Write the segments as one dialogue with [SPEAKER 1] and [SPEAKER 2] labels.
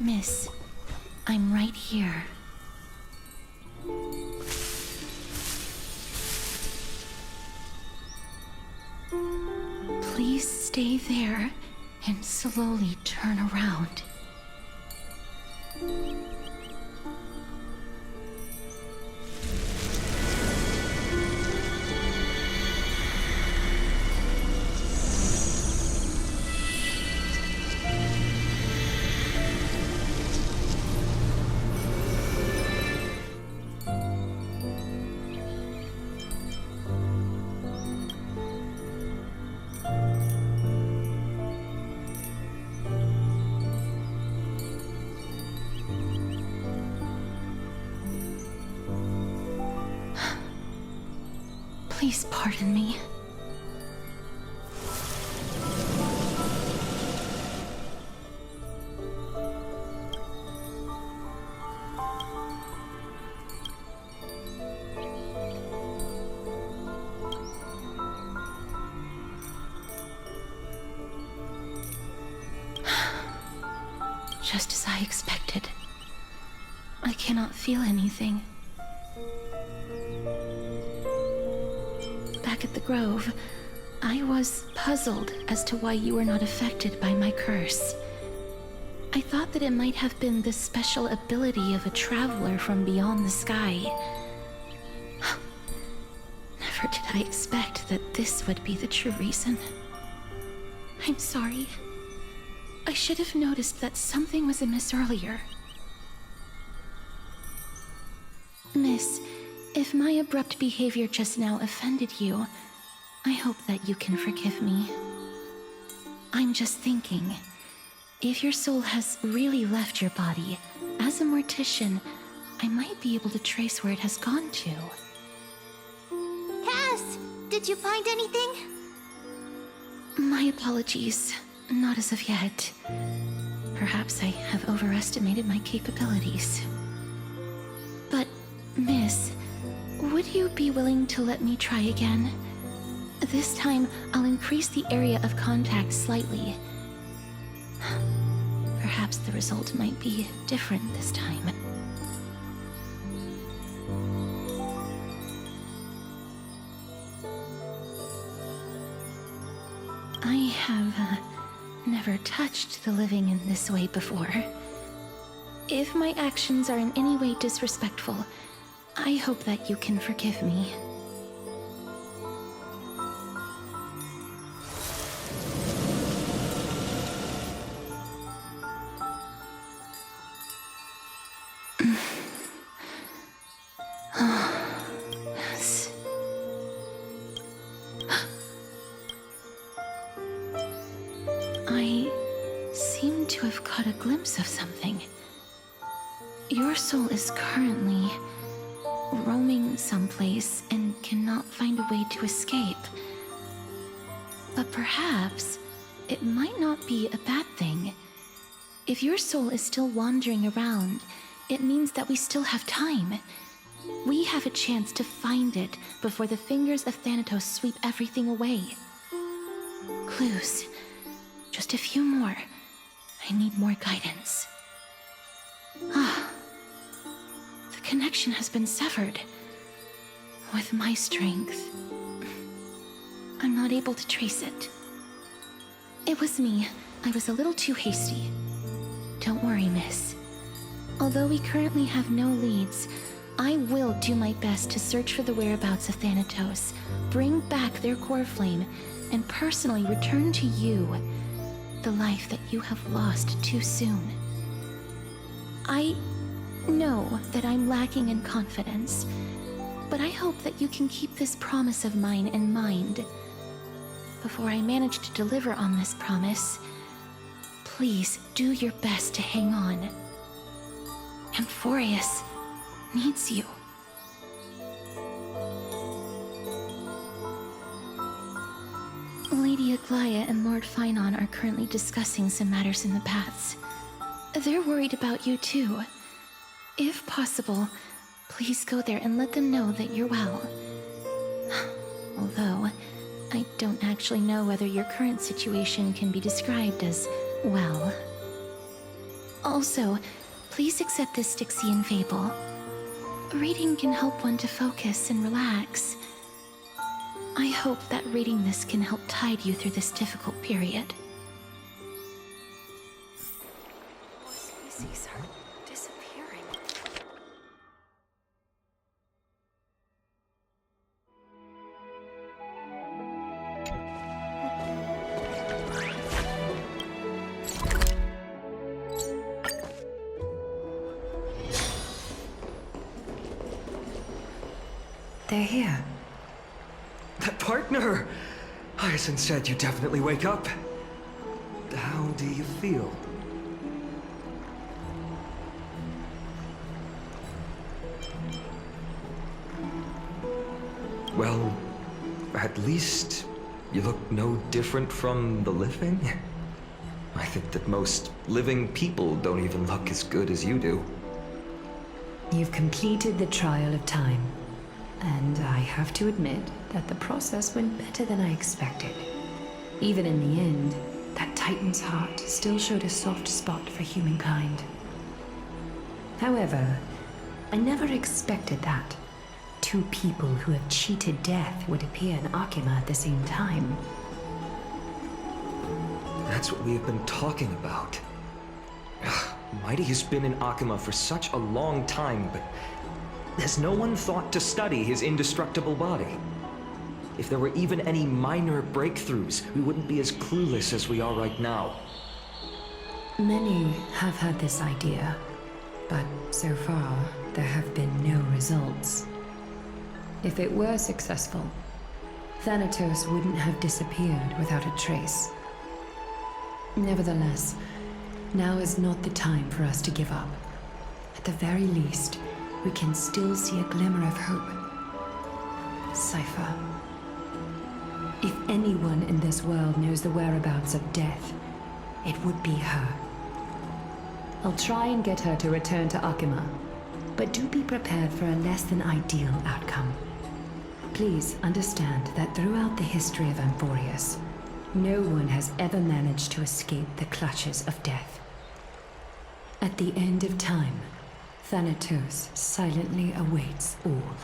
[SPEAKER 1] Miss, I'm right here. Please stay there and slowly turn around. Please pardon me. Just as I expected. I cannot feel anything. Back at the Grove, I was puzzled as to why you were not affected by my curse. I thought that it might have been the special ability of a traveler from beyond the sky. Never did I expect that this would be the true reason. I'm sorry. I should have noticed that something was amiss earlier. Miss, if my abrupt behavior just now offended you, I hope that you can forgive me. I'm just thinking, if your soul has really left your body, as a mortician, I might be able to trace where it has gone to.
[SPEAKER 2] Cass, did you find anything?
[SPEAKER 1] My apologies, not as of yet. Perhaps I have overestimated my capabilities. But, Miss, would you be willing to let me try again? This time, I'll increase the area of contact slightly. Perhaps the result might be different this time. I have never touched the living in this way before. If my actions are in any way disrespectful, I hope that you can forgive me. Yes. I seem to have caught a glimpse of something. Your soul is currently roaming someplace and cannot find a way to escape. But perhaps it might not be a bad thing. If your soul is still wandering around, it means that we still have time. We have a chance to find it before the fingers of Thanatos sweep everything away. Clues. Just a few more. I need more guidance. The connection has been severed. With my strength, I'm not able to trace it. It was me. I was a little too hasty. Don't worry, miss. Although we currently have no leads, I will do my best to search for the whereabouts of Thanatos, bring back their core flame, and personally return to you the life that you have lost too soon. I know that I'm lacking in confidence, but I hope that you can keep this promise of mine in mind. Before I manage to deliver on this promise, please do your best to hang on. Amphorius needs you. Lady Aglaya and Lord Finon are currently discussing some matters in the paths. They're worried about you too. If possible, please go there and let them know that you're well. Although, I don't actually know whether your current situation can be described as well. Also, please accept this Styxian fable. Reading can help one to focus and relax. I hope that reading this can help tide you through this difficult period.
[SPEAKER 3] More species are disappearing.
[SPEAKER 4] They're here.
[SPEAKER 5] That partner! Hyacinth said you definitely wake up. How do you feel? Well, at least you look no different from the living. I think that most living people don't even look as good as you do.
[SPEAKER 4] You've completed the trial of time. And I have to admit that the process went better than I expected. Even in the end, that Titan's heart still showed a soft spot for humankind. However, I never expected that two people who have cheated death would appear in Akima at the same time.
[SPEAKER 5] That's what we have been talking about. Mighty has been in Akima for such a long time, but has no one thought to study his indestructible body? If there were even any minor breakthroughs, we wouldn't be as clueless as we are right now.
[SPEAKER 4] Many have had this idea, but so far, there have been no results. If it were successful, Thanatos wouldn't have disappeared without a trace. Nevertheless, now is not the time for us to give up. At the very least, we can still see a glimmer of hope. Cypher. If anyone in this world knows the whereabouts of death, it would be her. I'll try and get her to return to Akima, but do be prepared for a less than ideal outcome. Please understand that throughout the history of Amphorius, no one has ever managed to escape the clutches of death. At the end of time, Thanatos silently awaits all.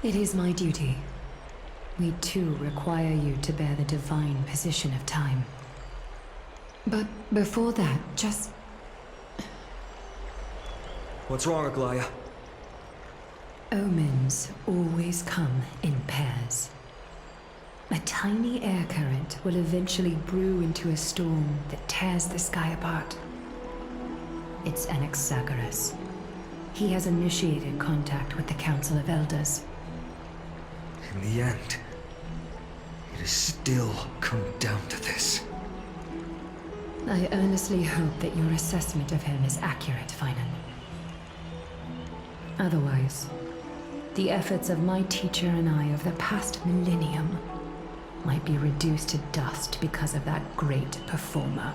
[SPEAKER 4] It is my duty. We too require you to bear the divine position of time. But before that, just...
[SPEAKER 5] What's wrong, Aglaya?
[SPEAKER 4] Omens always come in pairs. A tiny air current will eventually brew into a storm that tears the sky apart. It's Anaxagoras. He has initiated contact with the Council of Elders.
[SPEAKER 5] In the end, it has still come down to this.
[SPEAKER 4] I earnestly hope that your assessment of him is accurate, Finan. Otherwise, the efforts of my teacher and I of the past millennium might be reduced to dust because of that great performer.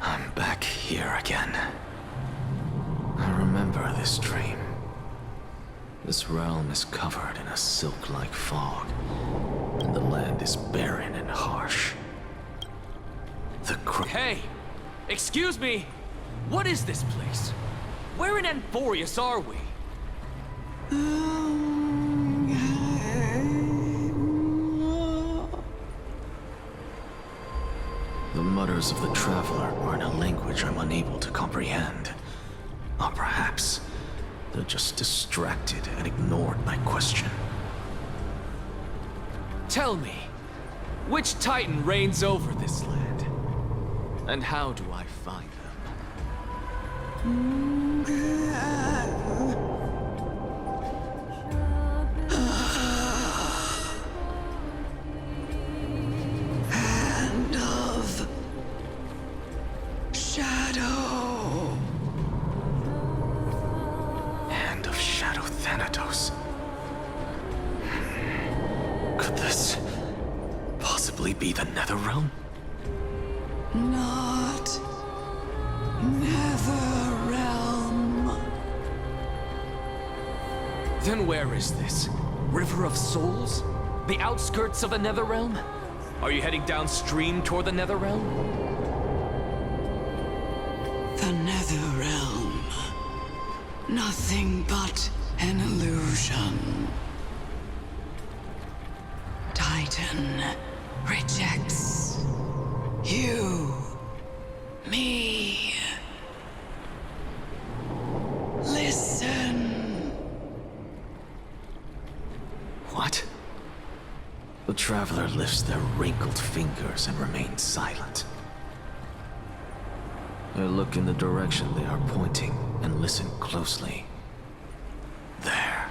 [SPEAKER 6] I'm back here again. I remember this dream. This realm is covered in a silk-like fog, and the land is barren and harsh.
[SPEAKER 7] Hey! Excuse me! What is this place? Where in Amphorius are we?
[SPEAKER 6] The mutters of the traveler are in a language I'm unable to comprehend. Or perhaps they're just distracted and ignored my question.
[SPEAKER 7] Tell me, which Titan reigns over this land? And how do I find them?
[SPEAKER 6] be the Netherrealm?
[SPEAKER 8] Not Netherrealm.
[SPEAKER 7] Then where is this? River of Souls? The outskirts of the Netherrealm? Are you heading downstream toward the Netherrealm?
[SPEAKER 8] The Netherrealm. Nothing but an illusion. Titan rejects you, me. Listen.
[SPEAKER 6] What? The Traveler lifts their wrinkled fingers and remains silent. I look in the direction they are pointing and listen closely. There.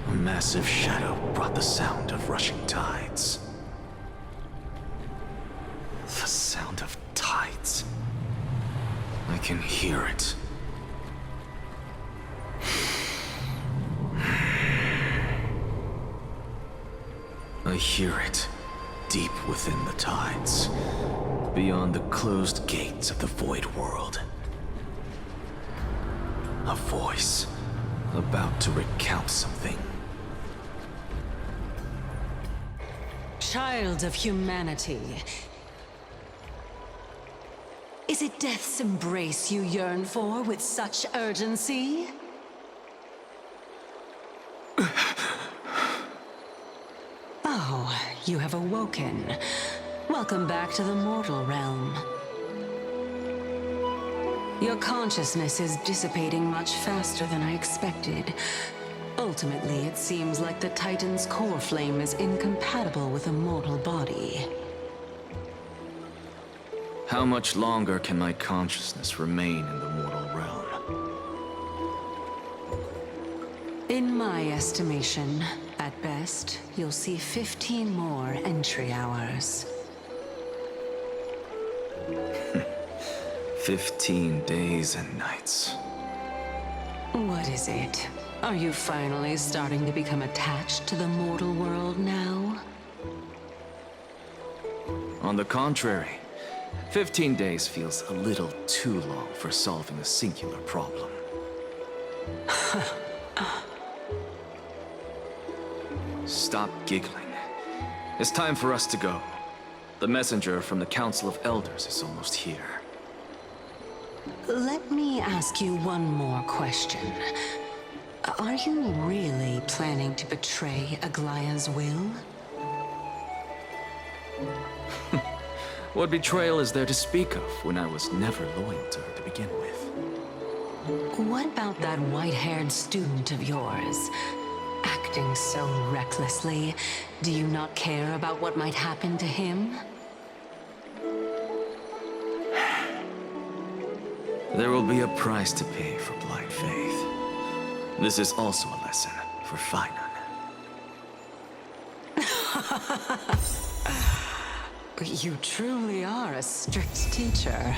[SPEAKER 6] A massive shadow brought the sound of rushing tides. The sound of tides. I can hear it. I hear it, deep within the tides, beyond the closed gates of the Void World. A voice, about to recount something.
[SPEAKER 9] Child of humanity. Is it death's embrace you yearn for with such urgency? Oh, you have awoken. Welcome back to the mortal realm. Your consciousness is dissipating much faster than I expected. Ultimately, it seems like the Titan's core flame is incompatible with a mortal body.
[SPEAKER 6] How much longer can my consciousness remain in the mortal realm?
[SPEAKER 9] In my estimation, at best, you'll see 15 more entry hours.
[SPEAKER 6] 15 days and nights.
[SPEAKER 9] What is it? Are you finally starting to become attached to the mortal world now?
[SPEAKER 6] On the contrary, 15 days feels a little too long for solving a singular problem. Stop giggling. It's time for us to go. The messenger from the Council of Elders is almost here.
[SPEAKER 9] Let me ask you one more question. Are you really planning to betray Aglaya's will?
[SPEAKER 6] What betrayal is there to speak of when I was never loyal to her to begin with?
[SPEAKER 9] What about that white-haired student of yours? Acting so recklessly, do you not care about what might happen to him?
[SPEAKER 6] There will be a price to pay for blind faith. This is also a lesson for Finan.
[SPEAKER 9] You truly are a strict teacher.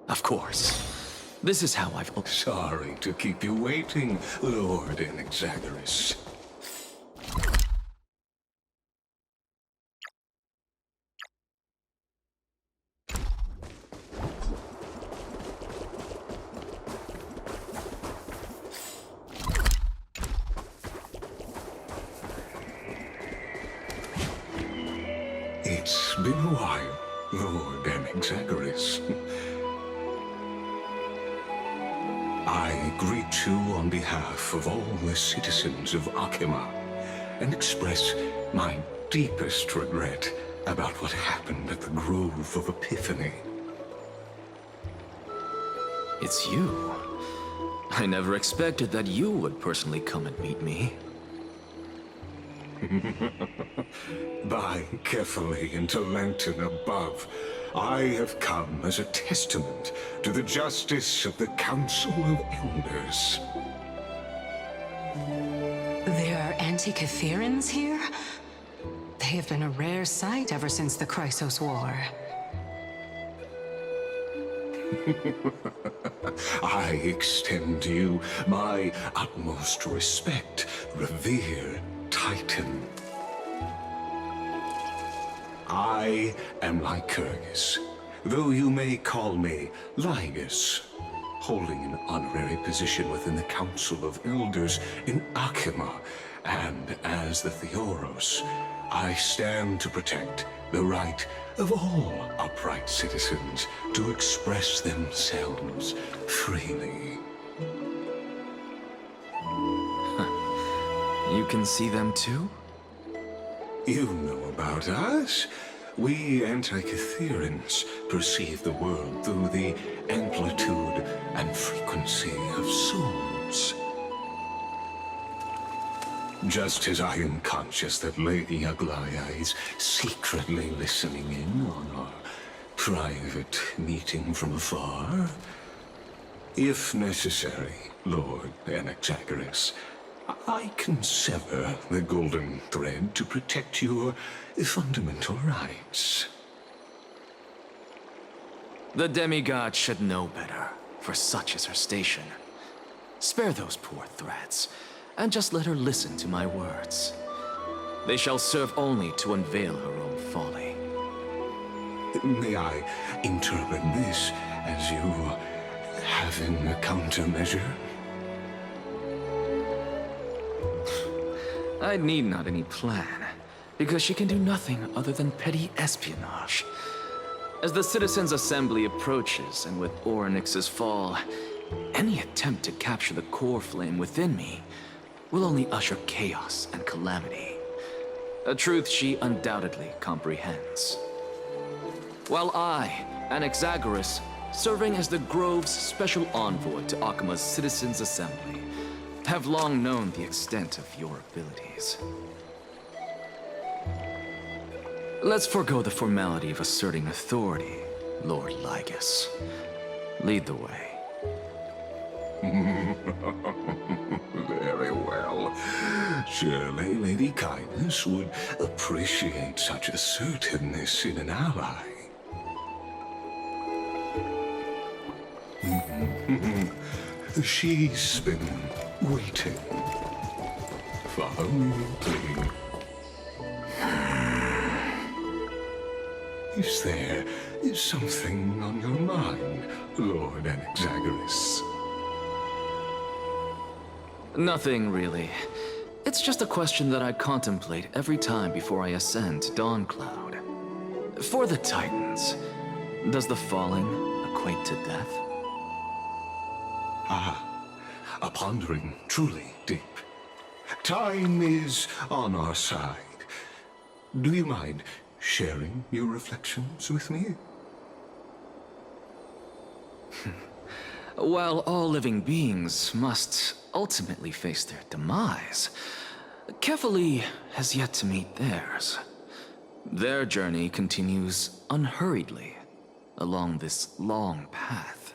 [SPEAKER 6] Of course. This is how I've...
[SPEAKER 10] Sorry to keep you waiting, Lord Inexagorous. It's been a while, Lord Inexagorous. I greet you on behalf of all the citizens of Akima and express my deepest regret about what happened at the Grove of Epiphany.
[SPEAKER 6] It's you. I never expected that you would personally come and meet me.
[SPEAKER 10] By carefully into Lantern above, I have come as a testament to the justice of the Council of Elders.
[SPEAKER 9] There are anti-Catherians here? They have been a rare sight ever since the Chrysos War.
[SPEAKER 10] I extend to you my utmost respect, revered Titan. I am Lycurgus, though you may call me Lygus, holding an honorary position within the Council of Elders in Akima, and as the Theoros, I stand to protect the right of all upright citizens to express themselves freely.
[SPEAKER 6] You can see them too?
[SPEAKER 10] You know about us. We Antikytherians perceive the world through the amplitude and frequency of souls. Just as I am conscious that Lady Aglaya is secretly listening in on our private meeting from afar, if necessary, Lord Anaxagoras, I can sever the golden thread to protect your fundamental rights.
[SPEAKER 6] The demigod should know better, for such is her station. Spare those poor threats, and just let her listen to my words. They shall serve only to unveil her own folly.
[SPEAKER 10] May I interpret this as you having a countermeasure?
[SPEAKER 6] I need not any plan, because she can do nothing other than petty espionage. As the Citizens' Assembly approaches, and with Orynyx's fall, any attempt to capture the core flame within me will only usher chaos and calamity. A truth she undoubtedly comprehends. While I, Anaxagoras, serving as the Grove's special envoy to Akima's Citizens' Assembly, have long known the extent of your abilities. Let's forego the formality of asserting authority, Lord Lygus. Lead the way.
[SPEAKER 10] Very well. Surely Lady Kindness would appreciate such assertiveness in an ally. She's been waiting. Follow me, please. Is there something on your mind, Lord Anaxagoras?
[SPEAKER 6] Nothing, really. It's just a question that I contemplate every time before I ascend to Dawncloud. For the Titans, does the falling equate to death?
[SPEAKER 10] Ah, a pondering truly deep. Time is on our side. Do you mind sharing your reflections with me?
[SPEAKER 6] While all living beings must ultimately face their demise, Kefali has yet to meet theirs. Their journey continues unhurriedly along this long path.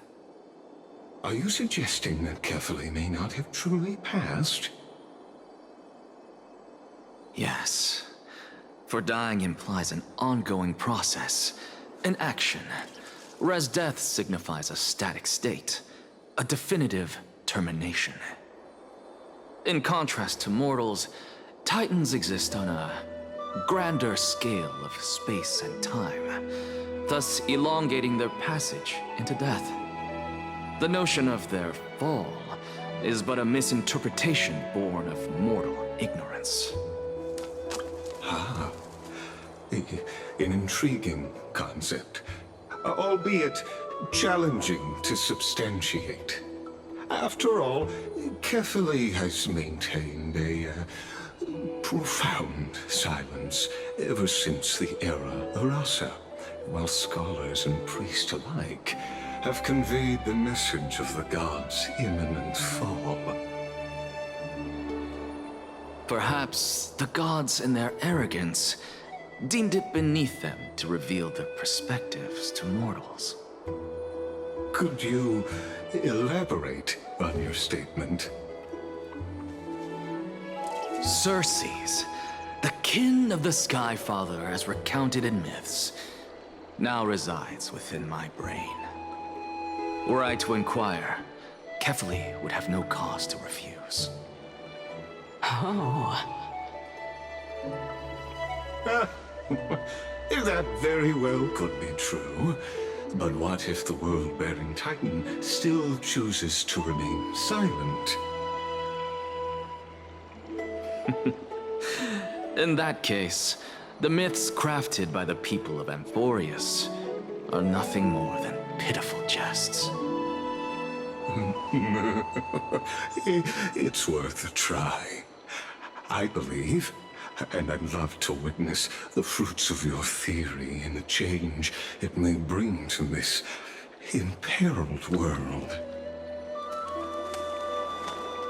[SPEAKER 10] Are you suggesting that Kefali may not have truly passed?
[SPEAKER 6] Yes. For dying implies an ongoing process, an action, whereas death signifies a static state, a definitive termination. In contrast to mortals, Titans exist on a grander scale of space and time, thus elongating their passage into death. The notion of their fall is but a misinterpretation born of mortal ignorance.
[SPEAKER 10] Ah, an intriguing concept, albeit challenging to substantiate. After all, Kefali has maintained a profound silence ever since the era of Rasa, while scholars and priests alike have conveyed the message of the gods' imminent fall.
[SPEAKER 6] Perhaps the gods, in their arrogance, deemed it beneath them to reveal their perspectives to mortals.
[SPEAKER 10] Could you elaborate on your statement?
[SPEAKER 6] Circes, the kin of the Skyfather as recounted in myths, now resides within my brain.
[SPEAKER 7] Were I to inquire, Kefali would have no cause to refuse.
[SPEAKER 9] Oh.
[SPEAKER 10] That very well could be true. But what if the world-bearing Titan still chooses to remain silent?
[SPEAKER 7] In that case, the myths crafted by the people of Amphorius are nothing more than pitiful jests.
[SPEAKER 10] It's worth a try. I believe, and I'd love to witness the fruits of your theory and the change it may bring to this imperiled world.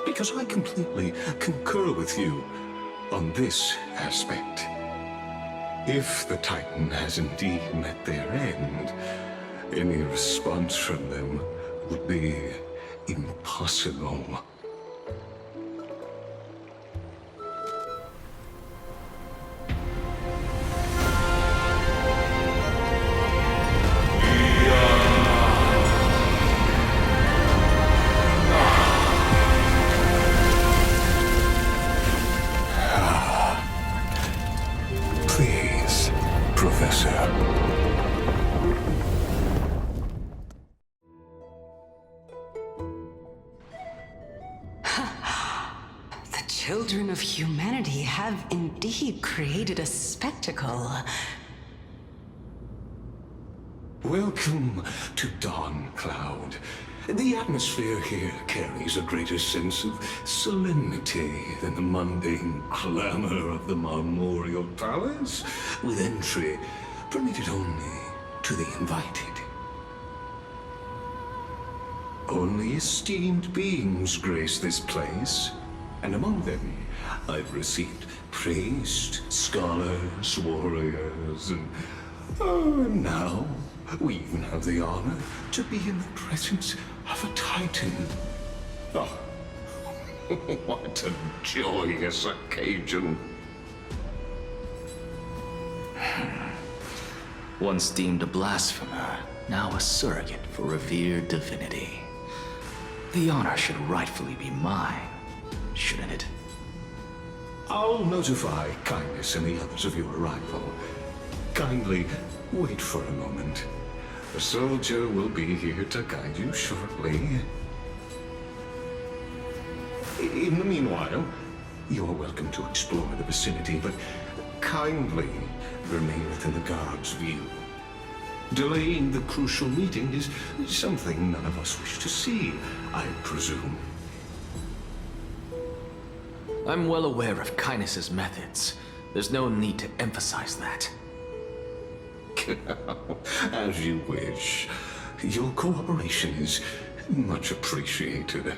[SPEAKER 10] Because I completely concur with you on this aspect. If the Titan has indeed met their end, any response from them would be impossible. Please, Professor.
[SPEAKER 9] The children of humanity have indeed created a spectacle.
[SPEAKER 10] Welcome to Dawn Cloud. The atmosphere here carries a greater sense of solemnity than the mundane clamor of the Memorial Palace, with entry permitted only to the invited. Only esteemed beings grace this place, and among them I've received priests, scholars, warriors, and now we even have the honor to be in the presence of a Titan. Oh, what a joyous occasion.
[SPEAKER 7] Once deemed a blasphemer, now a surrogate for revered divinity. The honor should rightfully be mine, shouldn't it?
[SPEAKER 10] I'll notify Kindness and the others of your arrival. Kindly wait for a moment. The soldier will be here to guide you shortly. In the meanwhile, you are welcome to explore the vicinity, but kindly remain within the guard's view. Delaying the crucial meeting is something none of us wish to see, I presume.
[SPEAKER 7] I'm well aware of Kindness's methods. There's no need to emphasize that.
[SPEAKER 10] As you wish. Your cooperation is much appreciated.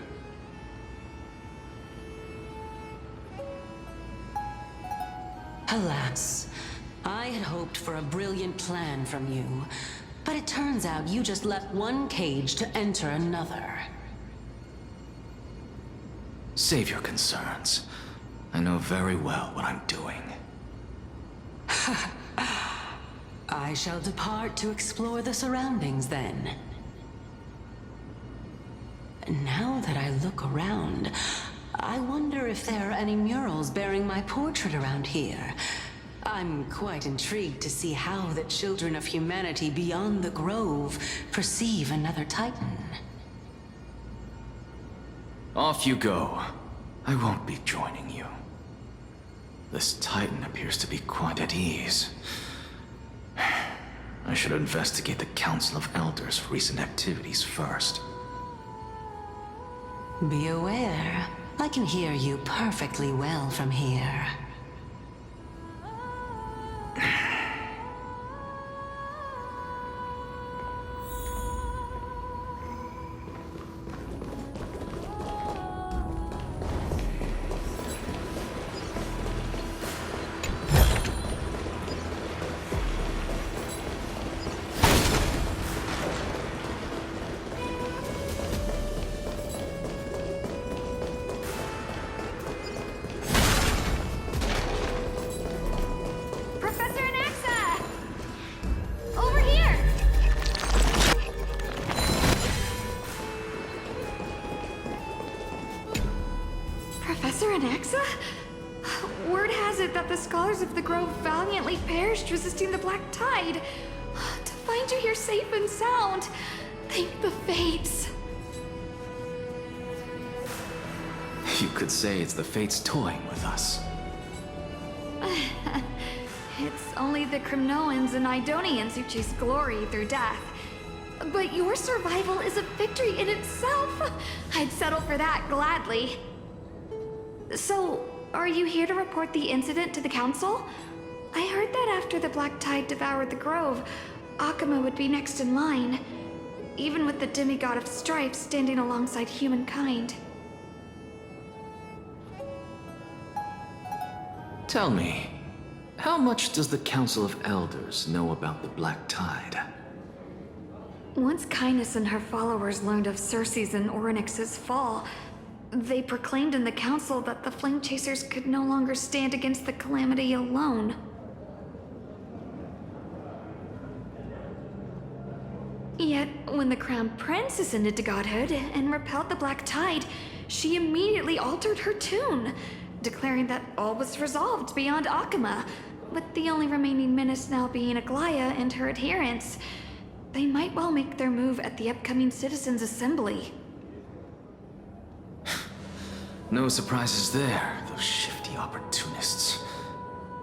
[SPEAKER 9] Alas, I had hoped for a brilliant plan from you, but it turns out you just left one cage to enter another.
[SPEAKER 7] Save your concerns. I know very well what I'm doing.
[SPEAKER 9] I shall depart to explore the surroundings then. Now that I look around, I wonder if there are any murals bearing my portrait around here. I'm quite intrigued to see how the children of humanity beyond the grove perceive another Titan.
[SPEAKER 7] Off you go. I won't be joining you. This Titan appears to be quite at ease. I should investigate the Council of Elders' recent activities first.
[SPEAKER 9] Be aware, I can hear you perfectly well from here.
[SPEAKER 3] Anaxa? Word has it that the scholars of the Grove valiantly perished resisting the Black Tide. To find you here safe and sound, thank the fates.
[SPEAKER 7] You could say it's the fates toying with us.
[SPEAKER 3] It's only the Crimnoans and Idonians who chase glory through death. But your survival is a victory in itself. I'd settle for that gladly. So, are you here to report the incident to the Council? I heard that after the Black Tide devoured the Grove, Akuma would be next in line, even with the demigod of strife standing alongside humankind.
[SPEAKER 7] Tell me, how much does the Council of Elders know about the Black Tide?
[SPEAKER 3] Once Kindness and her followers learned of Circe's and Orynyx's fall, they proclaimed in the council that the Flame Chasers could no longer stand against the calamity alone. Yet, when the Crown Prince ascended to godhood and repelled the Black Tide, she immediately altered her tune, declaring that all was resolved beyond Akuma, with the only remaining menace now being Aglaya and her adherents. They might well make their move at the upcoming Citizens' Assembly.
[SPEAKER 7] No surprises there, those shifty opportunists.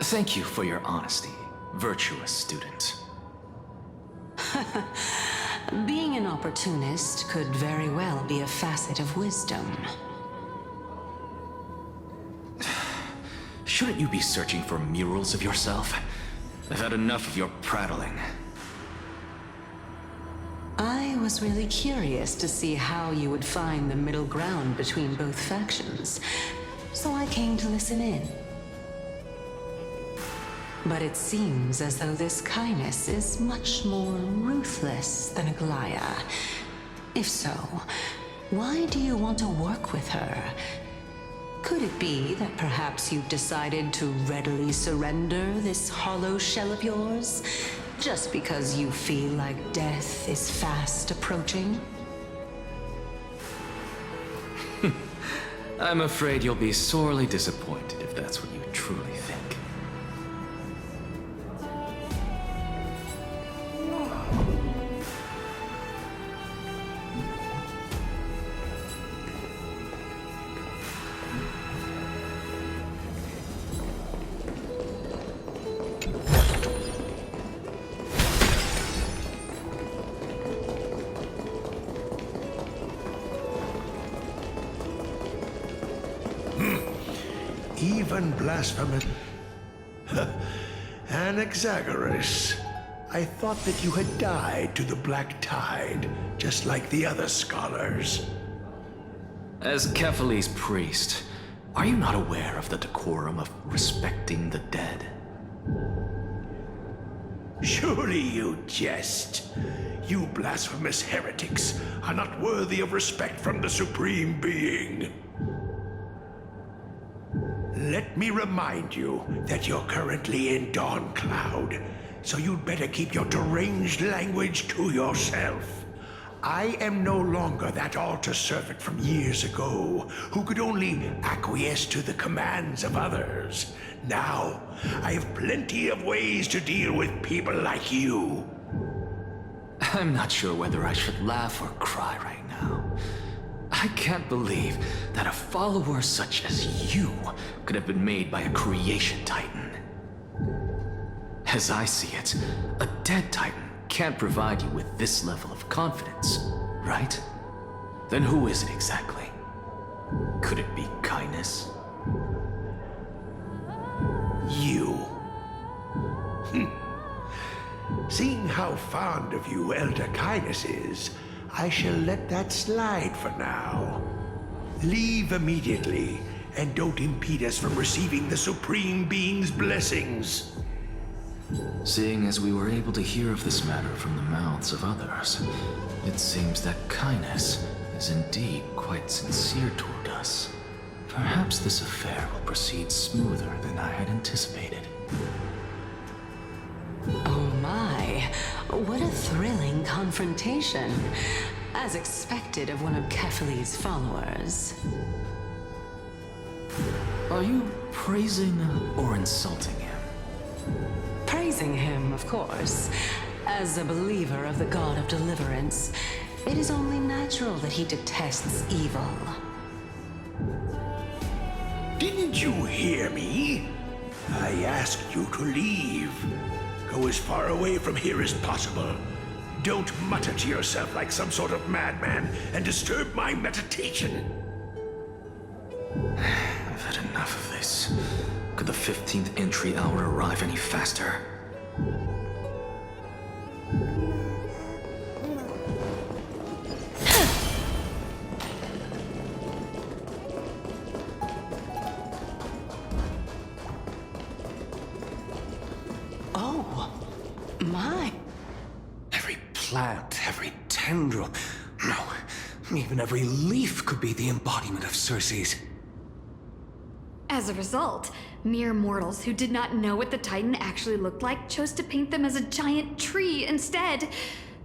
[SPEAKER 7] Thank you for your honesty, virtuous student.
[SPEAKER 9] Being an opportunist could very well be a facet of wisdom.
[SPEAKER 7] Shouldn't you be searching for murals of yourself? I've had enough of your prattling.
[SPEAKER 9] I was really curious to see how you would find the middle ground between both factions, so I came to listen in. But it seems as though this Kindness is much more ruthless than Aglaya. If so, why do you want to work with her? Could it be that perhaps you've decided to readily surrender this hollow shell of yours? Just because you feel like death is fast approaching?
[SPEAKER 7] I'm afraid you'll be sorely disappointed if that's what you truly think.
[SPEAKER 11] Even blasphemous. Anaxagoras. I thought that you had died to the Black Tide, just like the other scholars.
[SPEAKER 7] As Kephales's priest, are you not aware of the decorum of respecting the dead?
[SPEAKER 11] Surely you jest. You blasphemous heretics are not worthy of respect from the Supreme Being. Let me remind you that you're currently in Dawn Cloud, so you'd better keep your deranged language to yourself. I am no longer that altar servant from years ago, who could only acquiesce to the commands of others. Now, I have plenty of ways to deal with people like you.
[SPEAKER 7] I'm not sure whether I should laugh or cry right now. I can't believe that a follower such as you could have been made by a creation titan. As I see it, a dead titan can't provide you with this level of confidence, right? Then who is it exactly? Could it be Kindness?
[SPEAKER 11] You. Seeing how fond of you Elder Kindness is, I shall let that slide for now. Leave immediately, and don't impede us from receiving the Supreme Being's blessings.
[SPEAKER 7] Seeing as we were able to hear of this matter from the mouths of others, it seems that Kindness is indeed quite sincere toward us. Perhaps this affair will proceed smoother than I had anticipated.
[SPEAKER 9] Oh my, what a thrilling confrontation. As expected of one of Kephales's followers.
[SPEAKER 7] Are you praising or insulting him?
[SPEAKER 9] Praising him, of course. As a believer of the god of deliverance, it is only natural that he detests evil.
[SPEAKER 11] Didn't you hear me? I asked you to leave. Go as far away from here as possible. Don't mutter to yourself like some sort of madman and disturb my meditation.
[SPEAKER 7] I've had enough of this. Could the 15th entry hour arrive any faster?
[SPEAKER 9] Oh, my.
[SPEAKER 10] Every plant, every tendril, no, even every leaf could be the embodiment of Circe's.
[SPEAKER 3] As a result, mere mortals who did not know what the Titan actually looked like chose to paint them as a giant tree instead.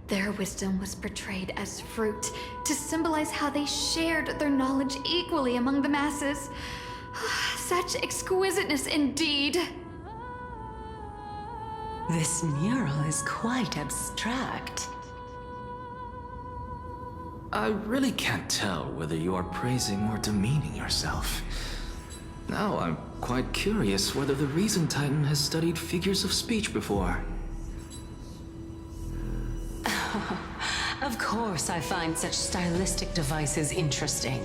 [SPEAKER 3] Their wisdom was portrayed as fruit, to symbolize how they shared their knowledge equally among the masses. Such exquisiteness indeed.
[SPEAKER 9] This mural is quite abstract.
[SPEAKER 7] I really can't tell whether you are praising or demeaning yourself. Now I'm quite curious whether the Reason Titan has studied figures of speech before.
[SPEAKER 9] Of course I find such stylistic devices interesting.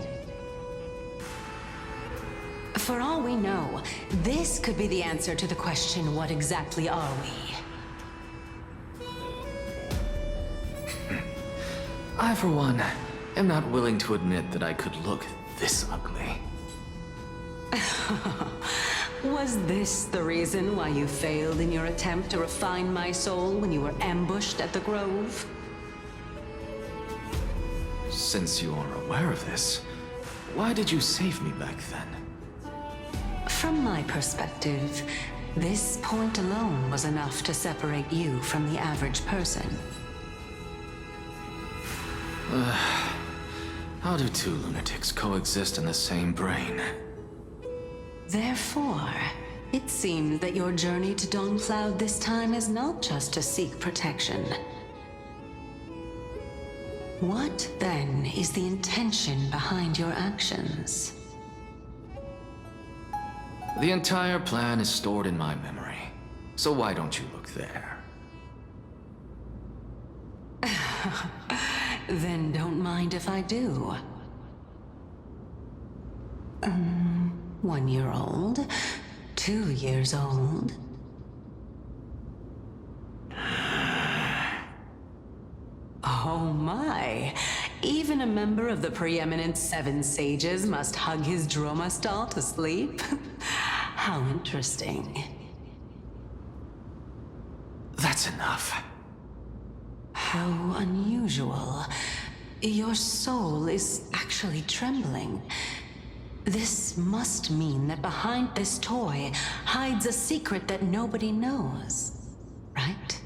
[SPEAKER 9] For all we know, this could be the answer to the question, what exactly are we?
[SPEAKER 7] I, for one, am not willing to admit that I could look this ugly.
[SPEAKER 9] Was this the reason why you failed in your attempt to refine my soul when you were ambushed at the Grove?
[SPEAKER 7] Since you are aware of this, why did you save me back then?
[SPEAKER 9] From my perspective, this point alone was enough to separate you from the average person.
[SPEAKER 7] How do two lunatics coexist in the same brain?
[SPEAKER 9] Therefore, it seems that your journey to Dawncloud this time is not just to seek protection. What, then, is the intention behind your actions?
[SPEAKER 7] The entire plan is stored in my memory, so why don't you look there?
[SPEAKER 9] Then don't mind if I do. 1 year old? 2 years old? Oh my! Even a member of the preeminent 7 sages must hug his droma stall to sleep? How interesting.
[SPEAKER 7] That's enough.
[SPEAKER 9] How unusual. Your soul is actually trembling. This must mean that behind this toy hides a secret that nobody knows, right?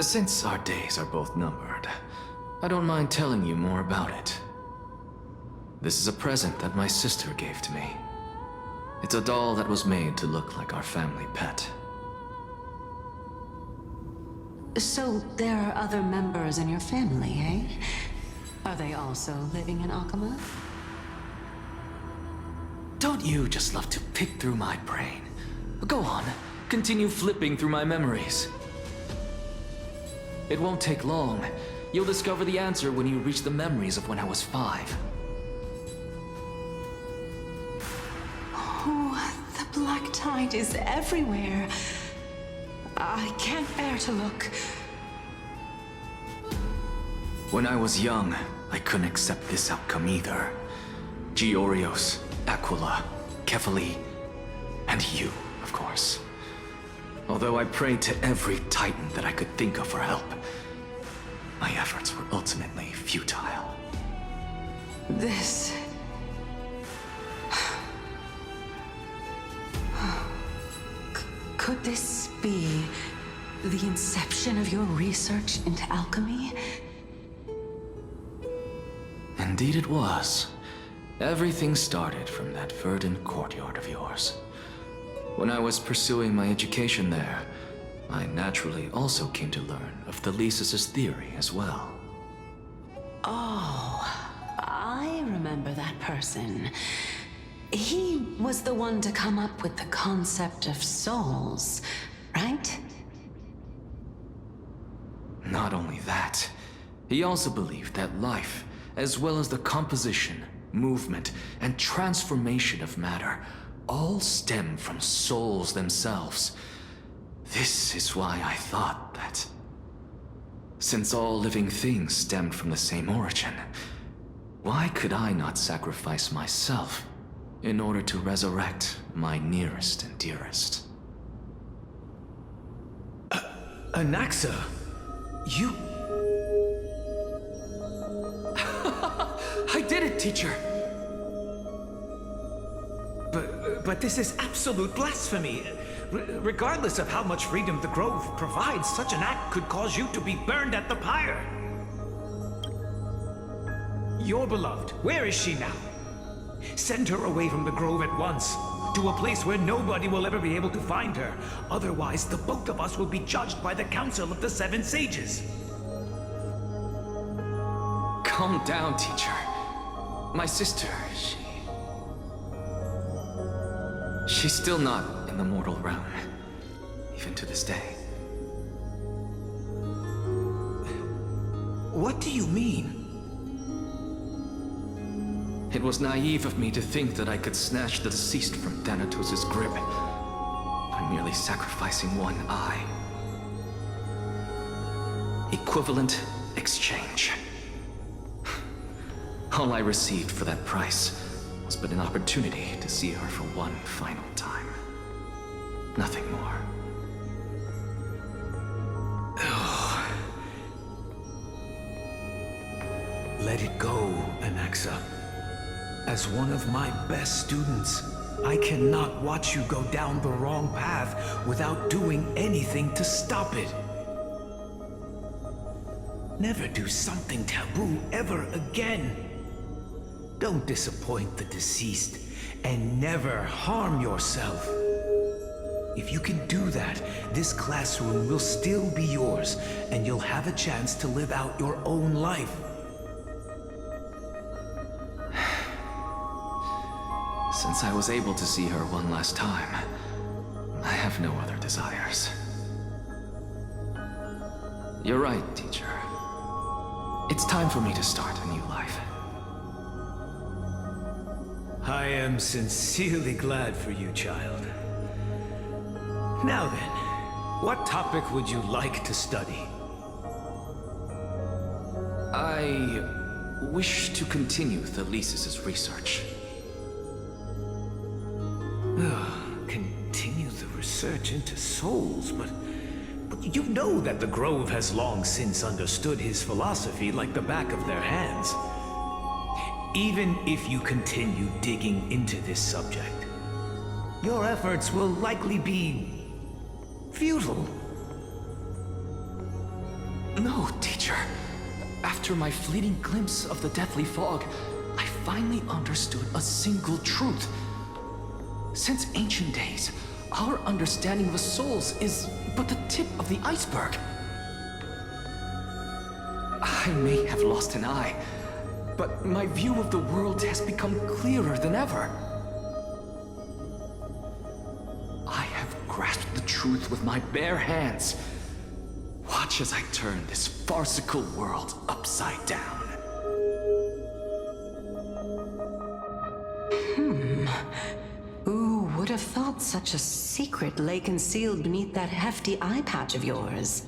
[SPEAKER 7] Since our days are both numbered, I don't mind telling you more about it. This is a present that my sister gave to me. It's a doll that was made to look like our family pet.
[SPEAKER 9] So there are other members in your family, eh? Are they also living in Akama?
[SPEAKER 7] Don't you just love to pick through my brain? Go on, continue flipping through my memories. It won't take long. You'll discover the answer when you reach the memories of when I was 5.
[SPEAKER 9] Oh, the black tide is everywhere. I can't bear to look.
[SPEAKER 7] When I was young, I couldn't accept this outcome either. Georios, Aquila, Kefali, and you, of course. Although I prayed to every Titan that I could think of for help, my efforts were ultimately futile.
[SPEAKER 9] This... Could this be the inception of your research into alchemy?
[SPEAKER 7] Indeed it was. Everything started from that verdant courtyard of yours. When I was pursuing my education there, I naturally also came to learn of Thelesis' theory as well.
[SPEAKER 9] Oh, I remember that person. He was the one to come up with the concept of souls, right?
[SPEAKER 7] Not only that, he also believed that life, as well as the composition, movement, and transformation of matter, all stem from souls themselves. This is why I thought that, since all living things stemmed from the same origin, why could I not sacrifice myself in order to resurrect my nearest and dearest?
[SPEAKER 6] Anaxa, you...
[SPEAKER 7] I did it, teacher!
[SPEAKER 6] But this is absolute blasphemy. Regardless of how much freedom the Grove provides, such an act could cause you to be burned at the pyre. Your beloved, where is she now? Send her away from the Grove at once, to a place where nobody will ever be able to find her. Otherwise, the both of us will be judged by the Council of the Seven Sages.
[SPEAKER 7] Calm down, teacher. My sister, she's still not in the mortal realm, even to this day.
[SPEAKER 6] What do you mean?
[SPEAKER 7] It was naive of me to think that I could snatch the deceased from Thanatos' grip by merely sacrificing one eye. Equivalent exchange. All I received for that price was but an opportunity to see her for one final time. Nothing more.
[SPEAKER 6] Let it go, Anaxa. As one of my best students, I cannot watch you go down the wrong path without doing anything to stop it. Never do something taboo ever again. Don't disappoint the deceased, and never harm yourself. If you can do that, this classroom will still be yours, and you'll have a chance to live out your own life.
[SPEAKER 7] Since I was able to see her one last time, I have no other desires. You're right, teacher. It's time for me to start a new life.
[SPEAKER 6] I am sincerely glad for you, child. Now then, what topic would you like to study?
[SPEAKER 7] I wish to continue Thelesis' research.
[SPEAKER 6] Continue the research into souls, but you know that the Grove has long since understood his philosophy like the back of their hands. Even if you continue digging into this subject, your efforts will likely be futile.
[SPEAKER 7] No, teacher. After my fleeting glimpse of the deathly fog, I finally understood a single truth. Since ancient days, our understanding of the souls is but the tip of the iceberg. I may have lost an eye, but my view of the world has become clearer than ever. I have grasped the truth with my bare hands. Watch as I turn this farcical world upside down.
[SPEAKER 9] Who would have thought such a secret lay concealed beneath that hefty eye patch of yours?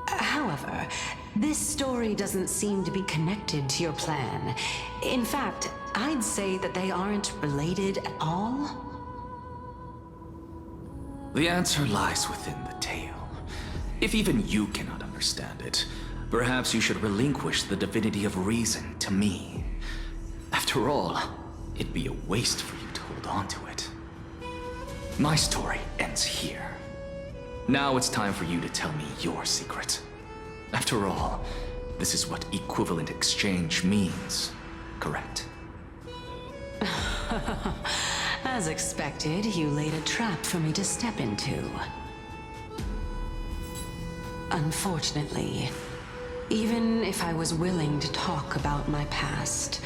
[SPEAKER 9] However, this story doesn't seem to be connected to your plan. In fact, I'd say that they aren't related at all.
[SPEAKER 7] The answer lies within the tale. If even you cannot understand it, perhaps you should relinquish the divinity of reason to me. After all, it'd be a waste for you to hold on to it. My story ends here. Now it's time for you to tell me your secret. After all, This is what equivalent exchange means, correct?
[SPEAKER 9] As expected, you laid a trap for me to step into. Unfortunately, even if I was willing to talk about my past,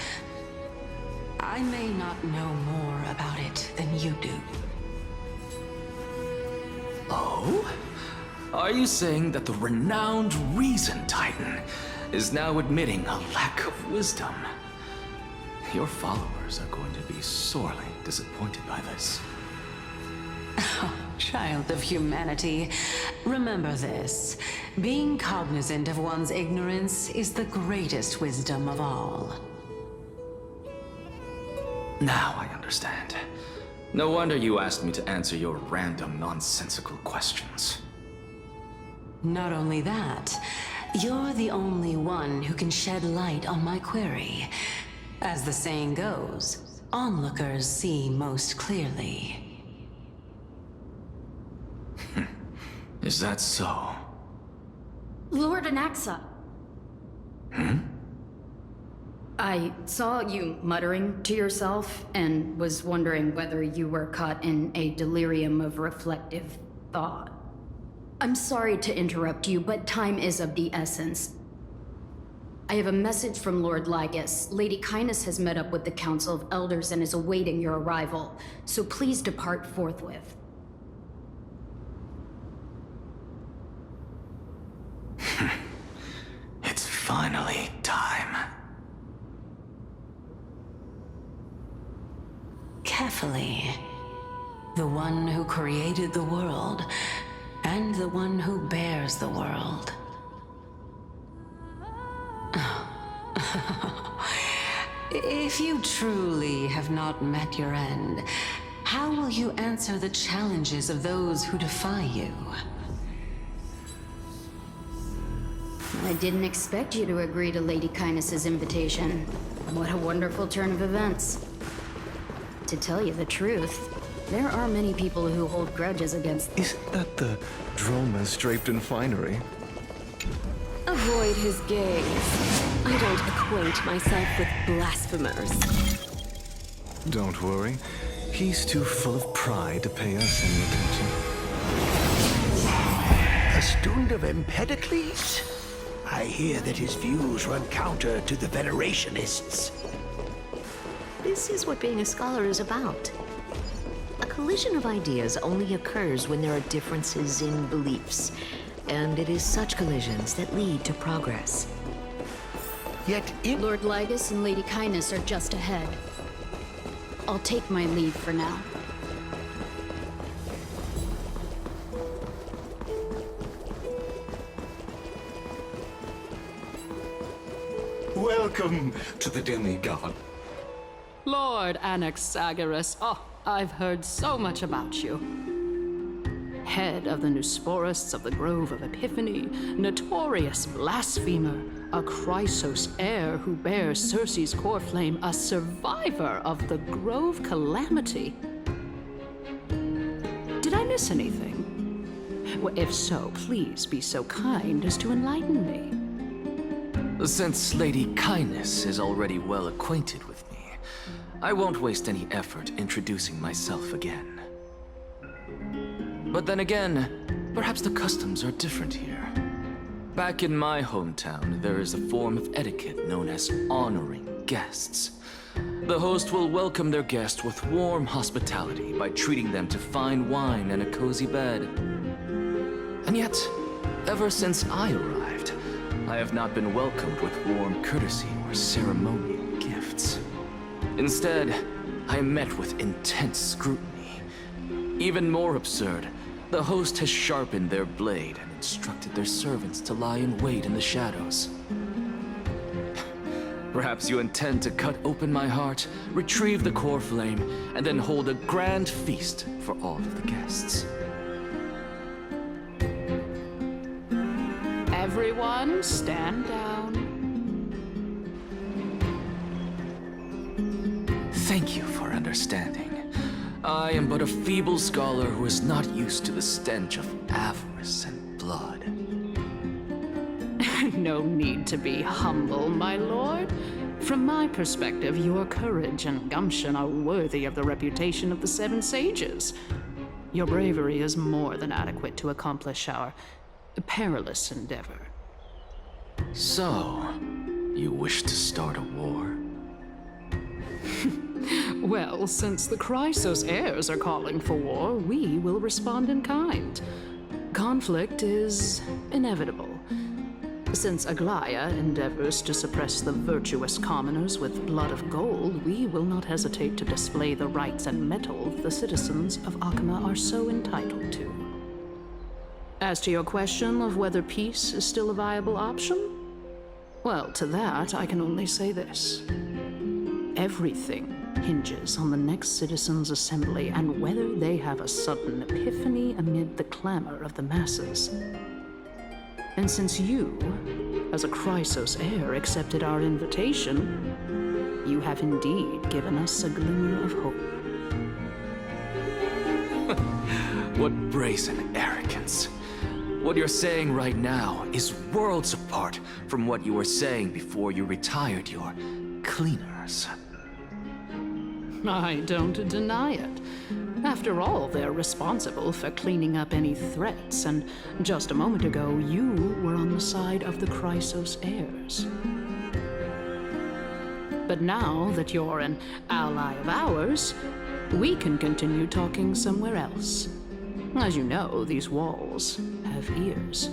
[SPEAKER 9] I may not know more about it than you do.
[SPEAKER 7] Oh? Are you saying that the renowned Reason Titan is now admitting a lack of wisdom? Your followers are going to be sorely disappointed by this.
[SPEAKER 9] Child of humanity, remember this. Being cognizant of one's ignorance is the greatest wisdom of all.
[SPEAKER 7] Now I understand. No wonder you asked me to answer your random, nonsensical questions.
[SPEAKER 9] Not only that, you're the only one who can shed light on my query. As the saying goes, onlookers see most clearly.
[SPEAKER 7] Is that so?
[SPEAKER 12] Lord Anaxa. I saw you muttering to yourself and was wondering whether you were caught in a delirium of reflective thought. I'm sorry to interrupt you, but time is of the essence. I have a message from Lord Lygus. Lady Kindness has met up with the Council of Elders and is awaiting your arrival, so please depart forthwith.
[SPEAKER 7] It's finally time.
[SPEAKER 9] Carefully. The one who created the world, and the one who bears the world. If you truly have not met your end, how will you answer the challenges of those who defy you?
[SPEAKER 12] I didn't expect you to agree to Lady Kindness's invitation. What a wonderful turn of events. To tell you the truth, there are many people who hold grudges against...
[SPEAKER 13] Isn't that the dromas draped in finery?
[SPEAKER 14] Avoid his gaze. I don't acquaint myself with blasphemers.
[SPEAKER 13] Don't worry. He's too full of pride to pay us any attention.
[SPEAKER 11] A student of Empedocles? I hear that his views run counter to the Venerationists.
[SPEAKER 15] This is what being a scholar is about. A collision of ideas only occurs when there are differences in beliefs, and it is such collisions that lead to progress.
[SPEAKER 11] Yet
[SPEAKER 12] Lord Lygus and Lady Kindness are just ahead. I'll take my leave for now.
[SPEAKER 10] Welcome to the demigod.
[SPEAKER 16] Lord Anaxagoras, I've heard so much about you. Head of the Nusporists of the Grove of Epiphany, notorious blasphemer, a Chrysos heir who bears Circe's core flame, a survivor of the Grove Calamity. Did I miss anything? Well, if so, please be so kind as to enlighten me.
[SPEAKER 7] Since Lady Kindness is already well acquainted with me, I won't waste any effort introducing myself again. But then again, perhaps the customs are different here. Back in my hometown, there is a form of etiquette known as honoring guests. The host will welcome their guest with warm hospitality by treating them to fine wine and a cozy bed. And yet, ever since I arrived, I have not been welcomed with warm courtesy or ceremonial gifts. Instead, I am met with intense scrutiny. Even more absurd, the host has sharpened their blade and instructed their servants to lie in wait in the shadows. Perhaps you intend to cut open my heart, retrieve the core flame, and then hold a grand feast for all of the guests.
[SPEAKER 16] Everyone, stand down.
[SPEAKER 7] Thank you for understanding. I am but a feeble scholar who is not used to the stench of avarice and blood.
[SPEAKER 16] No need to be humble, my lord. From my perspective, your courage and gumption are worthy of the reputation of the Seven Sages. Your bravery is more than adequate to accomplish our perilous endeavor.
[SPEAKER 6] So, you wish to start a war?
[SPEAKER 16] Well, since the Chrysos heirs are calling for war, we will respond in kind. Conflict is inevitable. Since Aglaya endeavors to suppress the virtuous commoners with blood of gold, we will not hesitate to display the rights and mettle the citizens of Akima are so entitled to. As to your question of whether peace is still a viable option, well, to that I can only say this. Everything hinges on the next citizens' assembly and whether they have a sudden epiphany amid the clamor of the masses. And since you, as a Chrysos heir, accepted our invitation, you have indeed given us a glimmer of hope.
[SPEAKER 6] What brazen arrogance. What you're saying right now is worlds apart from what you were saying before you retired your cleaners.
[SPEAKER 16] I don't deny it. After all, they're responsible for cleaning up any threats, and just a moment ago, you were on the side of the Chrysos heirs. But now that you're an ally of ours, we can continue talking somewhere else. As you know, these walls have ears.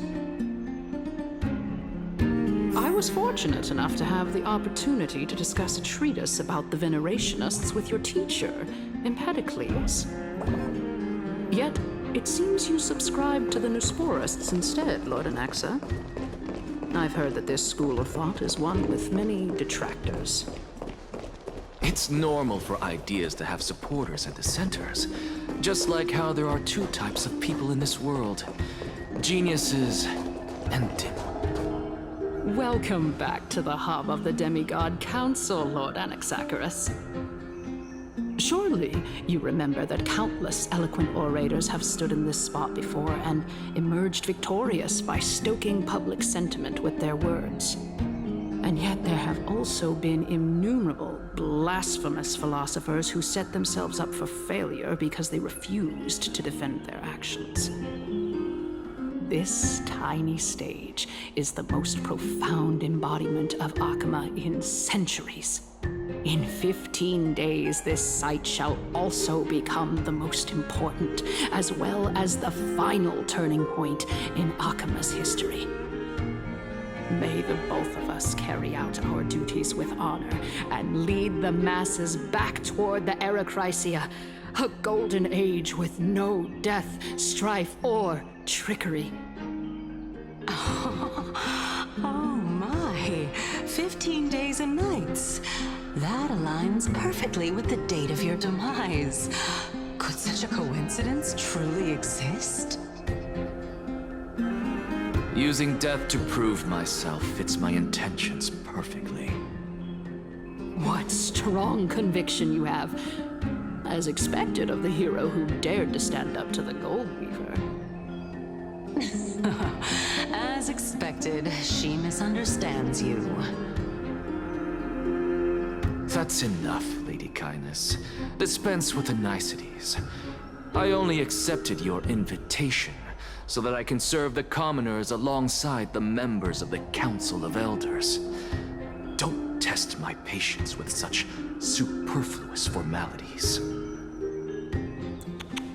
[SPEAKER 16] I was fortunate enough to have the opportunity to discuss a treatise about the Venerationists with your teacher, Empedocles. Yet, it seems you subscribe to the Nusporists instead, Lord Anaxa. I've heard that this school of thought is one with many detractors.
[SPEAKER 6] It's normal for ideas to have supporters and dissenters, just like how there are two types of people in this world: geniuses and dim.
[SPEAKER 16] Welcome back to the hub of the Demigod Council, Lord Anaxagoras. Surely you remember that countless eloquent orators have stood in this spot before and emerged victorious by stoking public sentiment with their words. And yet there have also been innumerable blasphemous philosophers who set themselves up for failure because they refused to defend their actions. This tiny stage is the most profound embodiment of Akima in centuries. In 15 days, this site shall also become the most important, as well as the final turning point in Akima's history. May the both of us carry out our duties with honor and lead the masses back toward the Erechrysia, a golden age with no death, strife, or trickery.
[SPEAKER 9] Oh my, 15 days and nights. That aligns perfectly with the date of your demise. Could such a coincidence truly exist?
[SPEAKER 6] Using death to prove myself fits my intentions perfectly.
[SPEAKER 16] What strong conviction you have, as expected of the hero who dared to stand up to the Gold Weaver.
[SPEAKER 9] As expected, she misunderstands you.
[SPEAKER 6] That's enough, Lady Kindness. Dispense with the niceties. I only accepted your invitation so that I can serve the commoners alongside the members of the Council of Elders. Don't test my patience with such superfluous formalities.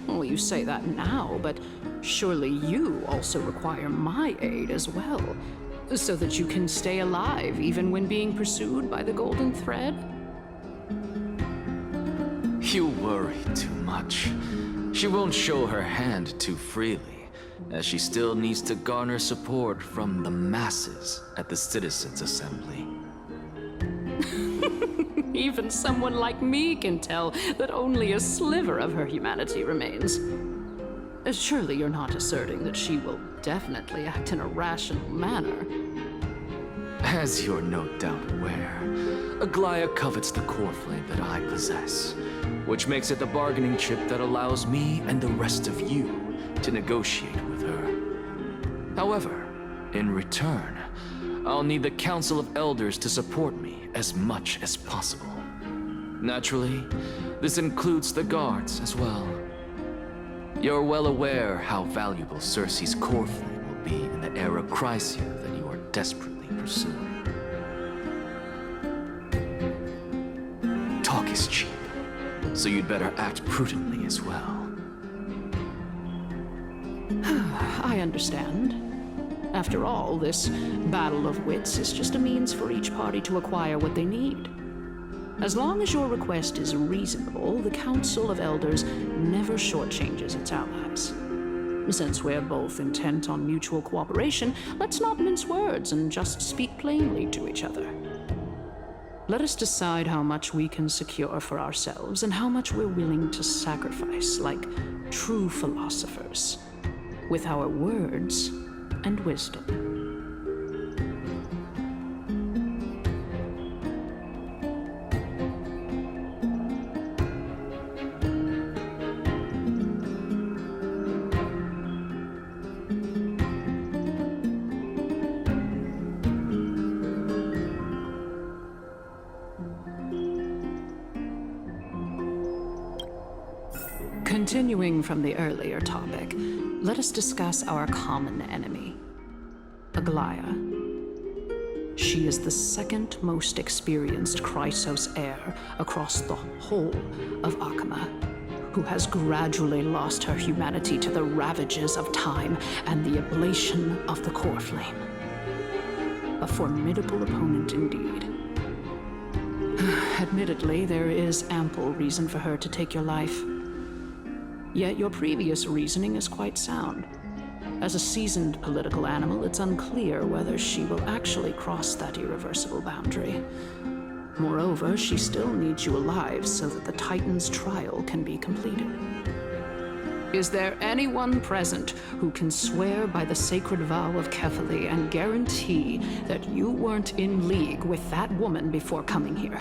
[SPEAKER 16] Well, you say that now, but surely you also require my aid as well, so that you can stay alive even when being pursued by the Golden Thread?
[SPEAKER 6] You worry too much. She won't show her hand too freely, as she still needs to garner support from the masses at the Citizens' Assembly.
[SPEAKER 16] Even someone like me can tell that only a sliver of her humanity remains. Surely you're not asserting that she will definitely act in a rational manner.
[SPEAKER 6] As you're no doubt aware, Aglaya covets the core flame that I possess, which makes it the bargaining chip that allows me and the rest of you to negotiate with her. However, in return,
[SPEAKER 7] I'll need the Council of Elders to support me as much as possible. Naturally, this includes the guards as well. You're well aware how valuable Circe's core flame will be in the era Chrysia that you are desperately pursuing. Talk is cheap, so you'd better act prudently as well.
[SPEAKER 16] I understand. After all, this battle of wits is just a means for each party to acquire what they need. As long as your request is reasonable, the Council of Elders never shortchanges its allies. Since we're both intent on mutual cooperation, let's not mince words and just speak plainly to each other. Let us decide how much we can secure for ourselves and how much we're willing to sacrifice, like true philosophers, with our words and wisdom. Continuing from the earlier topic, let us discuss our common enemy, Aglaia. She is the second most experienced Chrysos heir across the whole of Akima, who has gradually lost her humanity to the ravages of time and the ablation of the core flame. A formidable opponent indeed. Admittedly, there is ample reason for her to take your life. Yet your previous reasoning is quite sound. As a seasoned political animal, it's unclear whether she will actually cross that irreversible boundary. Moreover, she still needs you alive so that the Titan's trial can be completed. Is there anyone present who can swear by the sacred vow of Kefali and guarantee that you weren't in league with that woman before coming here?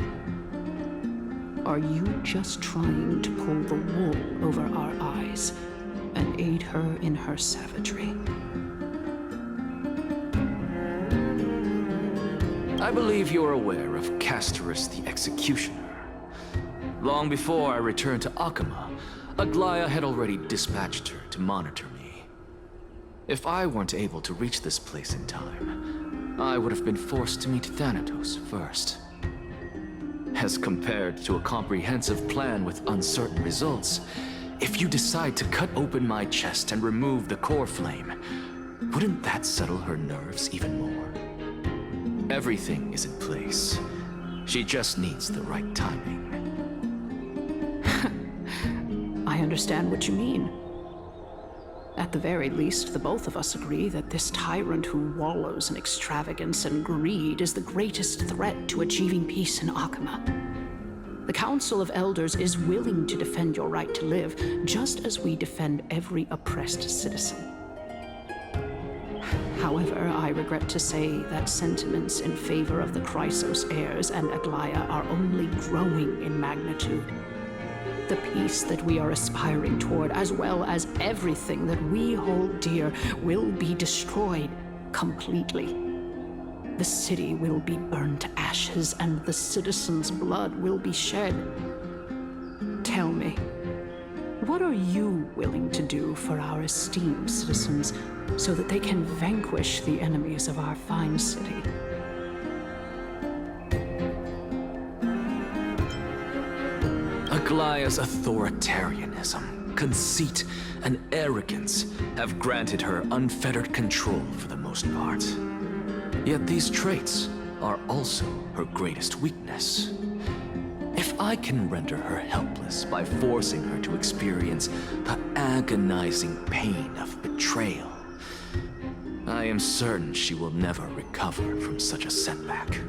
[SPEAKER 16] Are you just trying to pull the wool over our eyes and aid her in her savagery?
[SPEAKER 7] I believe you're aware of Castorice the Executioner. Long before I returned to Akima, Aglaia had already dispatched her to monitor me. If I weren't able to reach this place in time, I would have been forced to meet Thanatos first. As compared to a comprehensive plan with uncertain results, if you decide to cut open my chest and remove the core flame, wouldn't that settle her nerves even more? Everything is in place. She just needs the right timing.
[SPEAKER 16] I understand what you mean. At the very least, the both of us agree that this tyrant who wallows in extravagance and greed is the greatest threat to achieving peace in Akima. The Council of Elders is willing to defend your right to live, just as we defend every oppressed citizen. However, I regret to say that sentiments in favor of the Chrysos heirs and Aglaia are only growing in magnitude. The peace that we are aspiring toward, as well as everything that we hold dear, will be destroyed completely. The city will be burned to ashes, and the citizens' blood will be shed. Tell me, what are you willing to do for our esteemed citizens so that they can vanquish the enemies of our fine city?
[SPEAKER 7] Aglaia's authoritarianism, conceit, and arrogance have granted her unfettered control for the most part. Yet these traits are also her greatest weakness. If I can render her helpless by forcing her to experience the agonizing pain of betrayal, I am certain she will never recover from such a setback.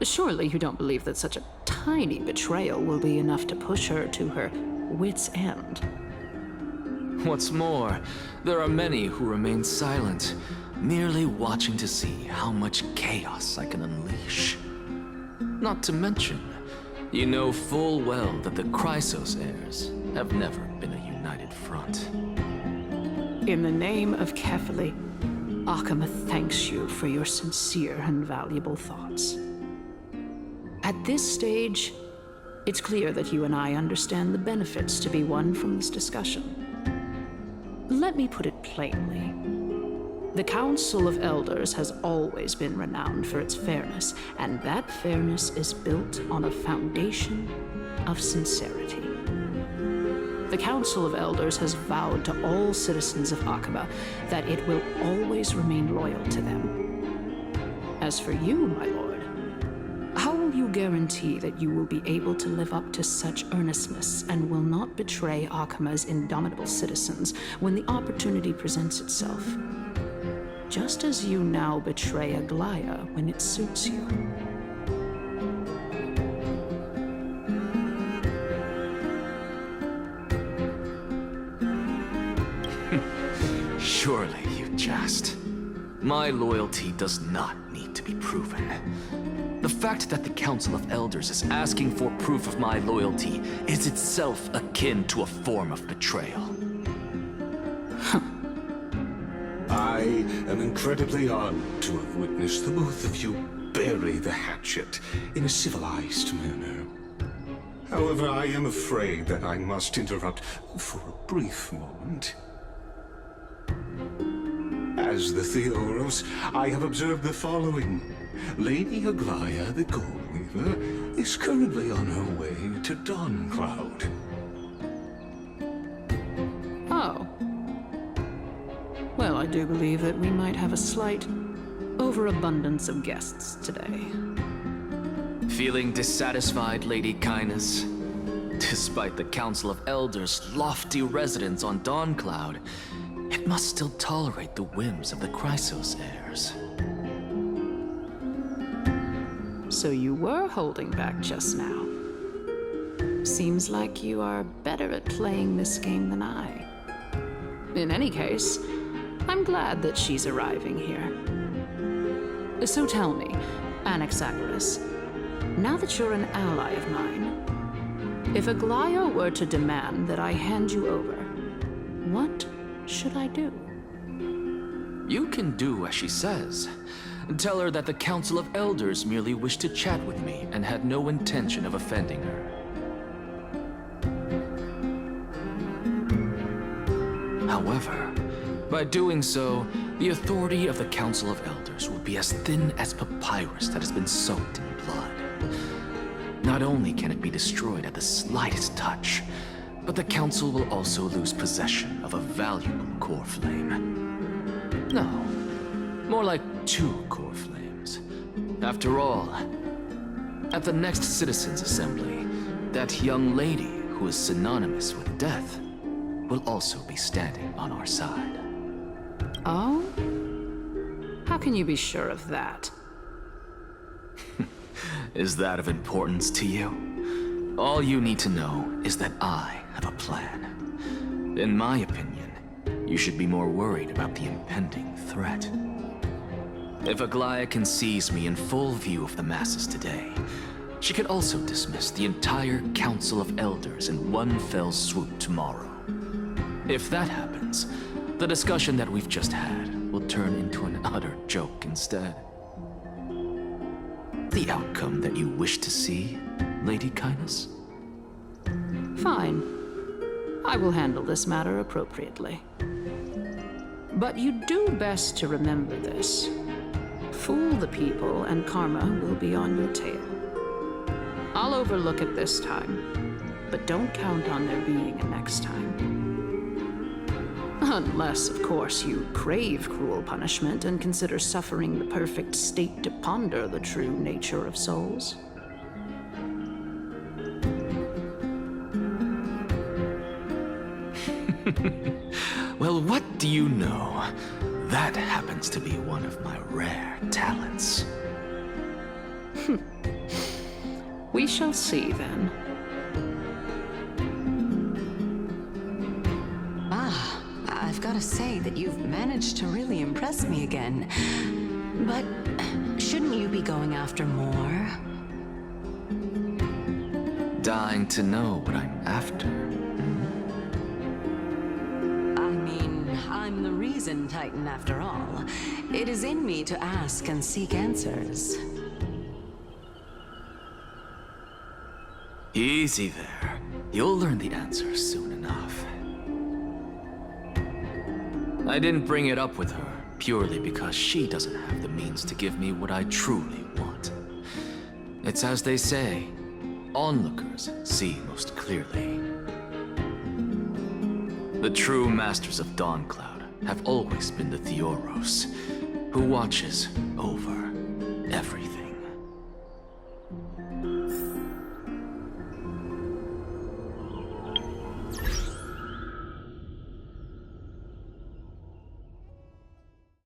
[SPEAKER 16] Surely you don't believe that such a tiny betrayal will be enough to push her to her wit's end.
[SPEAKER 7] What's more, there are many who remain silent, merely watching to see how much chaos I can unleash. Not to mention, you know full well that the Chrysos heirs have never been a united front.
[SPEAKER 16] In the name of Kefali, Akima thanks you for your sincere and valuable thoughts. At this stage, it's clear that you and I understand the benefits to be won from this discussion. Let me put it plainly. The Council of Elders has always been renowned for its fairness, and that fairness is built on a foundation of sincerity. The Council of Elders has vowed to all citizens of Akima that it will always remain loyal to them. As for you, my lord, how will you guarantee that you will be able to live up to such earnestness and will not betray Akima's indomitable citizens when the opportunity presents itself? Just as you now betray Aglaya when it suits you.
[SPEAKER 7] Surely you jest. My loyalty does not need to be proven. The fact that the Council of Elders is asking for proof of my loyalty is itself akin to a form of betrayal.
[SPEAKER 10] I am incredibly honored to have witnessed the both of you bury the hatchet in a civilized manner. However, I am afraid that I must interrupt for a brief moment. As the Theoros, I have observed the following. Lady Aglaya, the Goldweaver, is currently on her way to Dawncloud.
[SPEAKER 16] Oh. Well, I do believe that we might have a slight overabundance of guests today.
[SPEAKER 7] Feeling dissatisfied, Lady Kindness? Despite the Council of Elders' lofty residence on Dawncloud, it must still tolerate the whims of the Chrysos heirs.
[SPEAKER 16] So you were holding back just now. Seems like you are better at playing this game than I. In any case, I'm glad that she's arriving here. So tell me, Anaxa, now that you're an ally of mine, if Aglaya were to demand that I hand you over, what should I do?
[SPEAKER 7] You can do as she says. Tell her that the Council of Elders merely wished to chat with me and had no intention of offending her. However, by doing so, the authority of the Council of Elders will be as thin as papyrus that has been soaked in blood. Not only can it be destroyed at the slightest touch, but the Council will also lose possession of a valuable core flame. No, more like 2 core flames. After all, at the next Citizens' Assembly, that young lady who is synonymous with death will also be standing on our side.
[SPEAKER 16] Oh? How can you be sure of that?
[SPEAKER 7] Is that of importance to you? All you need to know is that I have a plan. In my opinion, you should be more worried about the impending threat. If Aglaya can seize me in full view of the masses today, she could also dismiss the entire Council of Elders in one fell swoop tomorrow. If that happens, the discussion that we've just had will turn into an utter joke instead. The outcome that you wish to see, Lady Kindness?
[SPEAKER 16] Fine. I will handle this matter appropriately. But you do best to remember this. Fool the people and karma will be on your tail. I'll overlook it this time, but don't count on there being a next time. Unless, of course, you crave cruel punishment and consider suffering the perfect state to ponder the true nature of souls.
[SPEAKER 7] Well, what do you know? That happens to be one of my rare talents.
[SPEAKER 16] We shall see, then.
[SPEAKER 9] I've got to say that you've managed to really impress me again. But shouldn't you be going after more?
[SPEAKER 7] Dying to know what I'm after.
[SPEAKER 9] I mean, I'm the reason Poison Titan after all. It is in me to ask and seek answers.
[SPEAKER 7] Easy there. You'll learn the answer soon enough. I didn't bring it up with her purely because she doesn't have the means to give me what I truly want. It's as they say, onlookers see most clearly. The true masters of Dawncloud have always been the Theoros, who watches over everything.